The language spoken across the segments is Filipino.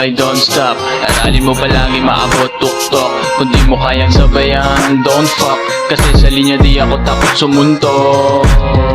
boy, don't stop. Aralin mo palagi maabot tuktok. Kung di mo kayang sabayan, don't fuck. Kasi sa linya di ako takot sumuntok.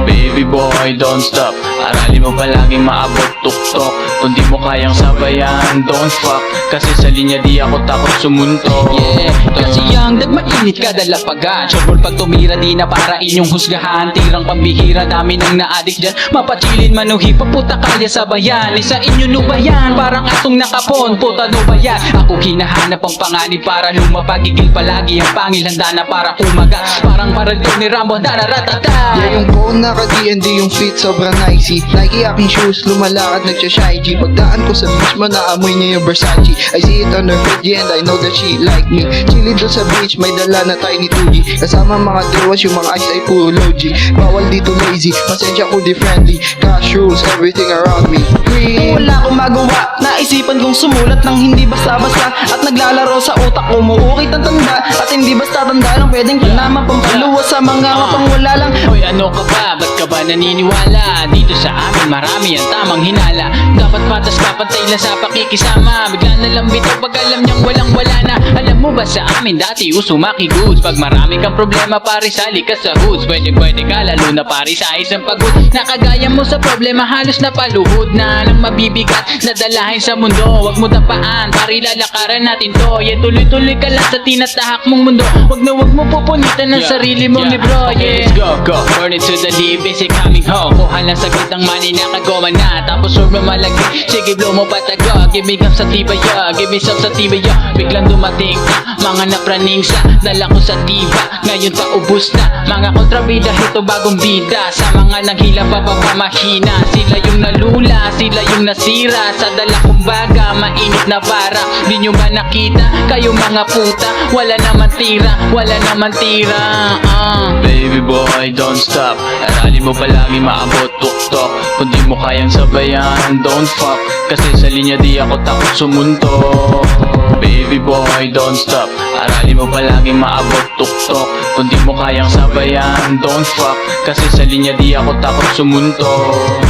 Baby boy, don't stop. Aralin mo palagi maabot tuktok. Kung di mo kayang sabayan, don't fuck. Kasi sa linya di ako takot sumuntok. Yeah, kasi yang nagmainit kada lapagan. Sure pag tumira di na para inyong husgahan. Tirang pambihira, dami nang naadik dyan. Mapachilin manuhi, paputa kalya sa bayan. Isa inyo no ba yan? Parang asong nakapon, puta no ba yan? Ako hinahanap ang panganib para lumapagigil palagi. Ang pangil handa na para umaga. Parang paralito ni Rambo, dararatata. Yeah, yung phone naka-D&D, yung fit sobrang nicey. Nike aking shoes, lumalakad nagsha-shy G. Pagdaan ko sa beach mo, naamoy niya yung Versace. I see it on her feed, yeah, and I know that she like me. Chilling doon sa beach, may dala na tiny 2G. Kasama mga drawas, yung mga ice ay puro low G. Bawal dito lazy, pasensya ko di friendly. Cash rules, everything around me. Green. Wala akong magawa, naisipan kong sumulat ng hindi basta-basta. At naglalaro sa utak ko, muukit ang tanda. At hindi basta tanda lang pwedeng panama pampaluwa sa mga mapang wala lang. Hoy, ano ka ba? Ba't ka ba naniniwala? Dito sa amin marami ang tamang hinala. Dapat patas kapantay lang sa pakikisama. Bigla na lang bitaw pag alam niyang walang wala na. Alam mo ba sa amin dati usumaki goods. Pag marami kang problema pare sali ka sa hoods. Pwede ka lalo na pare sa isang pagod. Nakagaya mo sa problema halos na paluhod na nang mabibigat na dalahin sa mundo. Wag mo tapaan pare lalakaran natin to. Yeah, tuloy-tuloy ka lang sa tinatahak mong mundo. Wag mo pupunitan ng sarili mong libro. Okay, Yeah, let's go. burn it to the deep, is it coming home? Kuha lang saglit ng money, nakagawa na. Tapos sobrang malagi, sige blow mo pataga. Give me gum sa tibaya, give me some sa tibaya. Biglang dumating mga napraning sa dala ko sa tiba. Ngayon paubos na, mga kontrabida, ito bagong bida. Sa mga naghila papapamahina, sila yung nalula, sila yung nasira. Sa dala kong baga, mainit na bara. Di nyo ba nakita, kayo mga puta? Wala naman tira, wala naman tira. Baby boy, don't stop. Aralin mo palagi maabot tuktok. Kung di mo kayang sabayan, don't fuck. Kasi sa linya di ako takot sumuntok. Baby boy, don't stop. Aralin mo palagi maabot tuktok. Kung di mo kayang sabayan, don't fuck. Kasi sa linya di ako takot sumuntok.